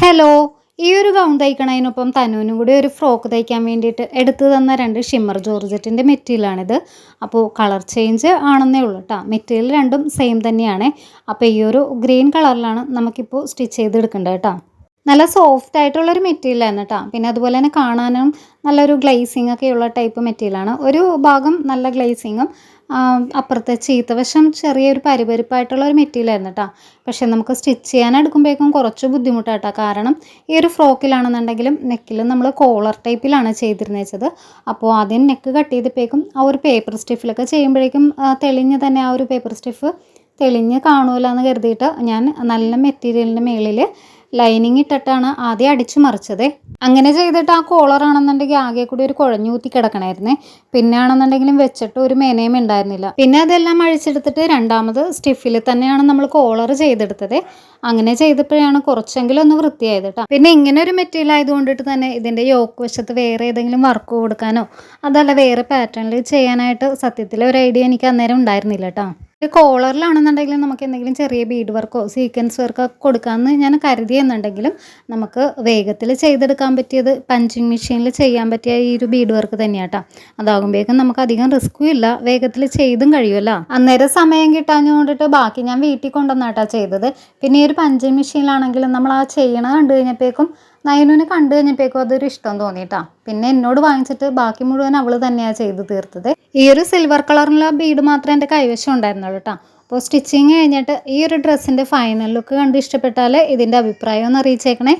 Hello, ഈ ഒരു gown തയ്ക്കണതിനൊപ്പം തനുവിനും കൂടി ഒരു ഫ്രോക്ക് തയ്ക്കാൻ വേണ്ടിയിട്ട് എടുത്തു തന്ന 2 ഷിമ്മർ ജോർജറ്റിൻ്റെ മെറ്റീരിയലാണിത്. അപ്പോൾ കളർ ചേഞ്ച് ആണെന്നേ ഉള്ളൂ കേട്ടോ. മെറ്റീരിയൽ രണ്ടും സെയിം തന്നെയാണ്. അപ്പോൾ ഈ ഒരു ഗ്രീൻ കളറിലാണ് നമുക്കിപ്പോൾ സ്റ്റിച്ച് ചെയ്തെടുക്കേണ്ടത് കേട്ടോ. നല്ല സോഫ്റ്റ് ആയിട്ടുള്ളൊരു മെറ്റീരിയലാണ് കേട്ടോ. പിന്നെ അതുപോലെ തന്നെ കാണാനും നല്ലൊരു ഗ്ലേസിങ് ഒക്കെയുള്ള ടൈപ്പ് മെറ്റീരിയലാണ്. ഒരു ഭാഗം നല്ല ഗ്ലേസിങ്ങും അപ്പുറത്തെ ചീത്തവശം ചെറിയൊരു പരിപരിപ്പായിട്ടുള്ള ഒരു മെറ്റീരിയലായിരുന്നു കേട്ടോ. പക്ഷേ നമുക്ക് സ്റ്റിച്ച് ചെയ്യാൻ എടുക്കുമ്പോഴേക്കും കുറച്ച് ബുദ്ധിമുട്ടാട്ടോ. കാരണം ഈ ഒരു ഫ്രോക്കിലാണെന്നുണ്ടെങ്കിലും നെക്കിൽ നമ്മൾ കോളർ ടൈപ്പിലാണ് ചെയ്തിരുന്നത് വെച്ചത്. അപ്പോൾ ആദ്യം നെക്ക് കട്ട് ചെയ്തപ്പോഴേക്കും ആ ഒരു പേപ്പർ സ്റ്റിഫിലൊക്കെ ചെയ്യുമ്പോഴേക്കും തെളിഞ്ഞ് തന്നെ ആ ഒരു പേപ്പർ സ്റ്റിഫ് തെളിഞ്ഞ് കാണൂല എന്ന് കരുതിയിട്ട് ഞാൻ നല്ല മെറ്റീരിയലിൻ്റെ മേളിൽ ലൈനിങ് ഇട്ടിട്ടാണ് ആദ്യം അടിച്ചു മറിച്ചത്. അങ്ങനെ ചെയ്തിട്ട് ആ കോളറാണെന്നുണ്ടെങ്കിൽ ആകെ കൂടി ഒരു കുഴഞ്ഞൂത്തി കിടക്കണമായിരുന്നേ. പിന്നെ ആണെന്നുണ്ടെങ്കിലും വെച്ചിട്ട് ഒരു മേനയും ഉണ്ടായിരുന്നില്ല. പിന്നെ അതെല്ലാം അഴിച്ചെടുത്തിട്ട് രണ്ടാമത് സ്റ്റിഫിൽ തന്നെയാണ് നമ്മൾ കോളർ ചെയ്തെടുത്തത്. അങ്ങനെ ചെയ്തപ്പോഴാണ് കുറച്ചെങ്കിലും ഒന്ന് വൃത്തിയായത് കേട്ടോ. പിന്നെ ഇങ്ങനെ ഒരു മെറ്റീരിയൽ ആയതുകൊണ്ടിട്ട് തന്നെ ഇതിൻ്റെ യോക്ക് വശത്ത് വേറെ ഏതെങ്കിലും വർക്ക് കൊടുക്കാനോ അതല്ല വേറെ പാറ്റേണിൽ ചെയ്യാനായിട്ട് സത്യത്തിൽ ഒരു ഐഡിയ എനിക്ക് അന്നേരം ഉണ്ടായിരുന്നില്ല കേട്ടോ. കോളറിലാണെന്നുണ്ടെങ്കിൽ നമുക്ക് എന്തെങ്കിലും ചെറിയ ബീഡ് വർക്കോ സീക്വൻസ് വർക്കോ കൊടുക്കാമെന്ന് ഞാൻ കരുതിയെന്നുണ്ടെങ്കിലും നമുക്ക് വേഗത്തിൽ ചെയ്തെടുക്കാൻ പറ്റിയത് പഞ്ചിങ് മെഷീനിൽ ചെയ്യാൻ പറ്റിയ ഈ ഒരു ബീഡ് വർക്ക് തന്നെയാണ് കേട്ടോ. അതാകുമ്പോഴേക്കും നമുക്ക് അധികം റിസ്ക്കും ഇല്ല, വേഗത്തിൽ ചെയ്തും കഴിയുമല്ലോ. അന്നേരം സമയം കിട്ടാഞ്ഞു കൊണ്ടിട്ട് ബാക്കി ഞാൻ വീട്ടിൽ കൊണ്ടുവന്നാട്ടാ ചെയ്തത്. പിന്നെ ഈ ഒരു പഞ്ചിങ് മെഷീനിലാണെങ്കിലും നമ്മൾ ആ ചെയ്യണത് കണ്ടു കഴിഞ്ഞപ്പോഴേക്കും നയനുവിനെ കണ്ടു കഴിഞ്ഞപ്പോഴേക്കും അതൊരു ഇഷ്ടം തോന്നിയിട്ടാ. പിന്നെ എന്നോട് വാങ്ങിച്ചിട്ട് ബാക്കി മുഴുവൻ അവൾ തന്നെയാണ് ചെയ്ത് തീർത്തത്. ഈ ഒരു സിൽവർ കളറിലുള്ള ബീഡ് മാത്രമേ എൻ്റെ കൈവശം ഉണ്ടായിരുന്നുള്ളൂ കേട്ടോ. അപ്പോൾ സ്റ്റിച്ചിങ് കഴിഞ്ഞിട്ട് ഈ ഒരു ഡ്രസ്സിൻ്റെ ഫൈനൽ ലുക്ക് കണ്ട് ഇഷ്ടപ്പെട്ടാൽ ഇതിൻ്റെ അഭിപ്രായം ഒന്ന് അറിയിച്ചേക്കണേ.